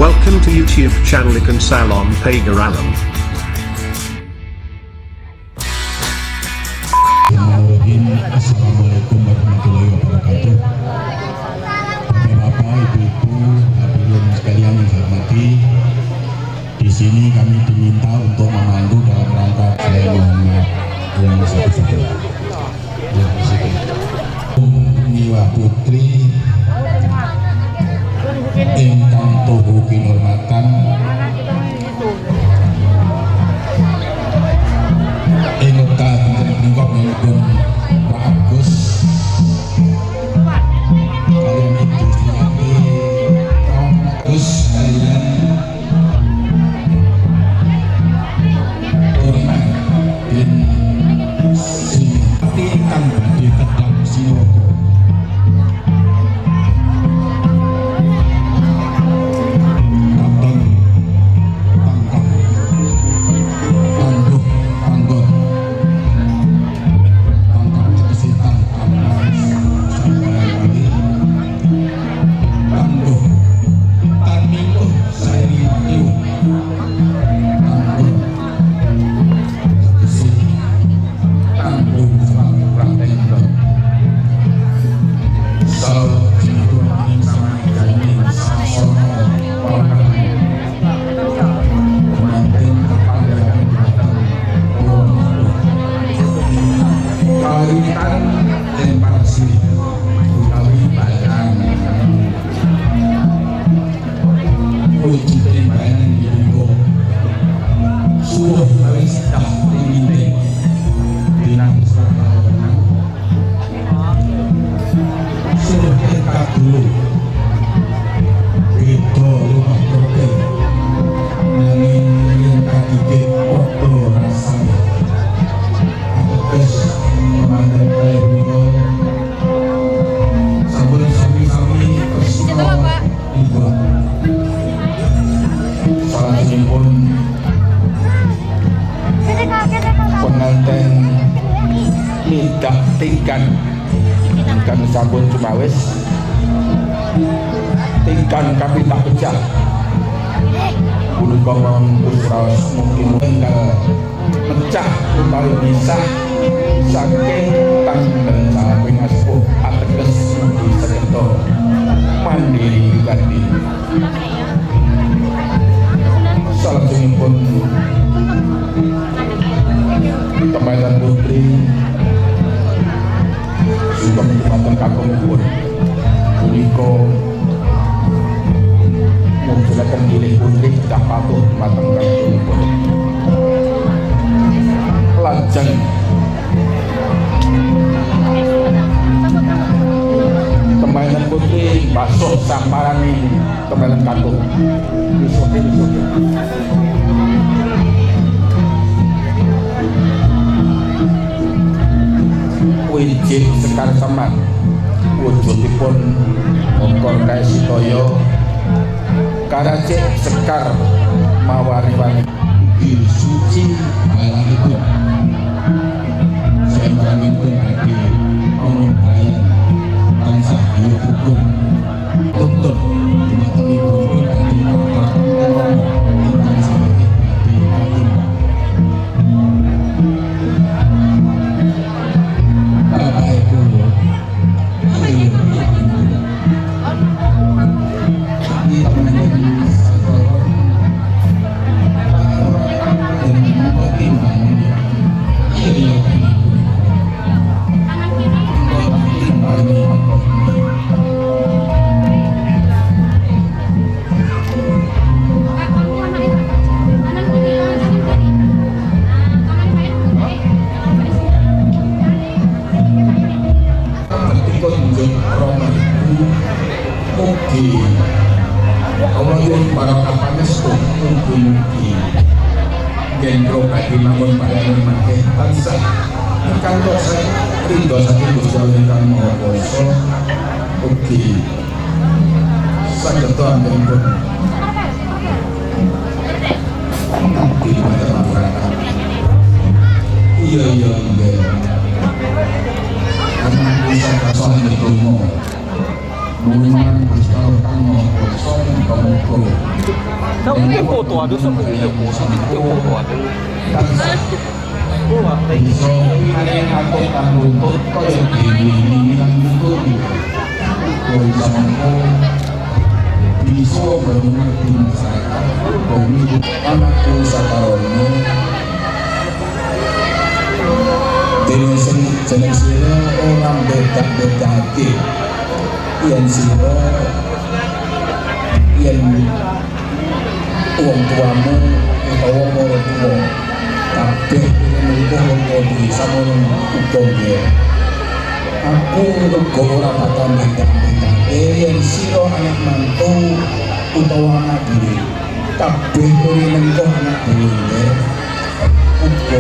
Welcome to YouTube channel Ikan Salon Pagaralam. Assalamualaikum warahmatullahi wabarakatuh. Bapak-bapak, ibu-ibu, hadirin sekalian yang saya hormati, di sini kami diminta untuk memandu dalam rangka saya Muhammad yang satu-satu. Niwa Putri ingkang tuhu kinurmatan ing wekdal menika menika Pak Agus kalian industri nanti kawan Agus kalian turunkan bin Sinti ingkang badhe kedang Sinogo pengantin midak tingkan ingkang sampun cumawis tingkan kami tak pecah punika usraos mungkin enggal pecah utawi bisa saking tanggal samping aspuh ateges mugi sedaya mandiri ganti salajengipun Teman putri suka menyebabkan kakungipun punika menjelaskan pilih putri tidak patuh matang kakungipun lajeng teman putri basuh samparani teman kakung wisut Wijik Sekar Saman wujudipun mongkor kae sitaya karacik sekar mawari-wari suci alamipun sembarangipun adi ono bayan tansah hukum tuntun dumateng ibunipun adi ingkang sampai adi katimbang para kapanes tuh mugi gendro bagi namun bayaran makin tansah ingkang dosa ridho saking Gusti Allah ingkang Maha Kuwasa ugi saged anggenipun nanti pada masyarakat iya nggih karena bisa kasih itu mau Muliman Gusti Allah kang Maha Kuwasa muga-muga 結構とある職業こう結構とある Iso kare ngatur kanuntut kaya dhewe lan nuntut kok sampo bisa mengerti masyarakat bumi anakku sakarono dene sing jeneng sira ora bedak-bedake yen sira yen wong tuamu utawa maratuwa kabeh menika wong bisa ngono uga nggih. Aku uga ora bakal beda-bedake yen sira anak mantu utawa anak dhewe. Kabeh kuwi menika anak dhewe nggih. Uga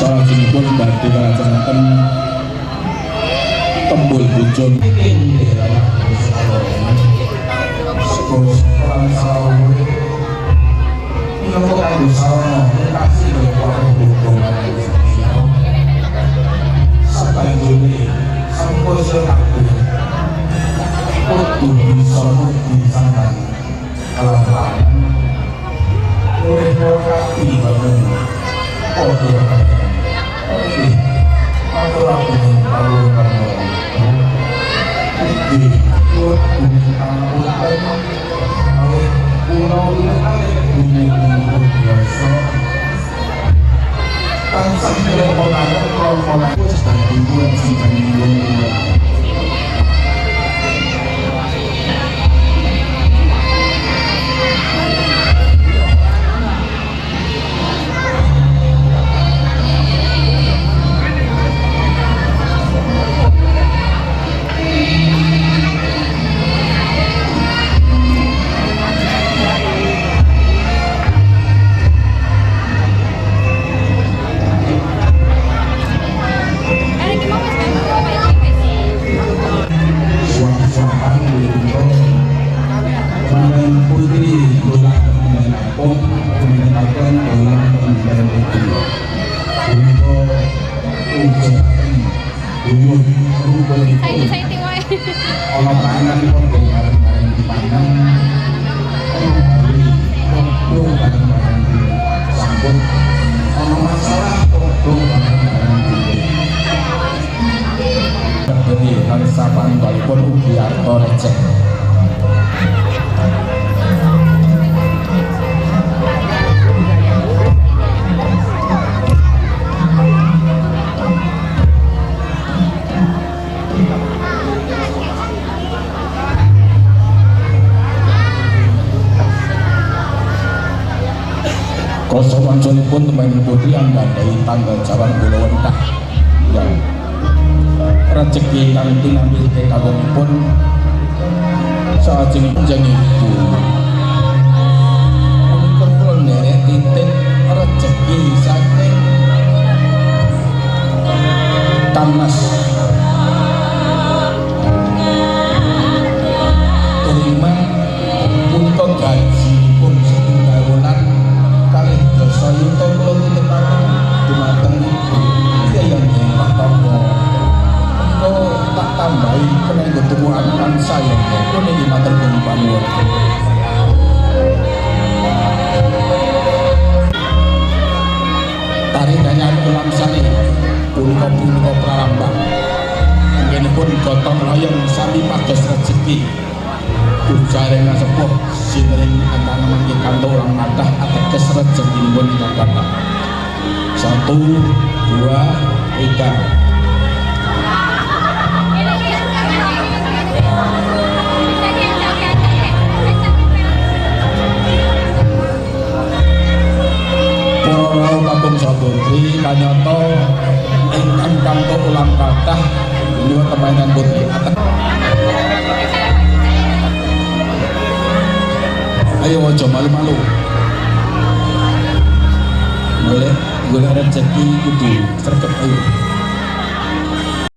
salajengipun badhe kalajengaken tembul bujun Koso wanconipun teman putri yang gandai tanggal jawan Pulau Wentah yang rezeki kang tinampi kekagunipun salajengipun ibu punika kula nderek titip rezeki saking Kangmas terima punika gaji pun setunggal wulan kalih dosa yuta kula titipaken dumateng ibu yang Pak Tomo tak tambahi kena ketuaan kan saya pun ini mater panuwun tari danyan ulam sani punika pralambang ngenipun gotong royong sami pados rezeki ujareng sepuh sinring akan mangke kantolang kathah ateges rezekinipun ingkang kathah 1 2 3 Kampung Sabutri kanyata ingkang kanto ulang kathah niku temainan putri atek. Ayo aja malu-malu. Golek rezeki kudu sregep ayo.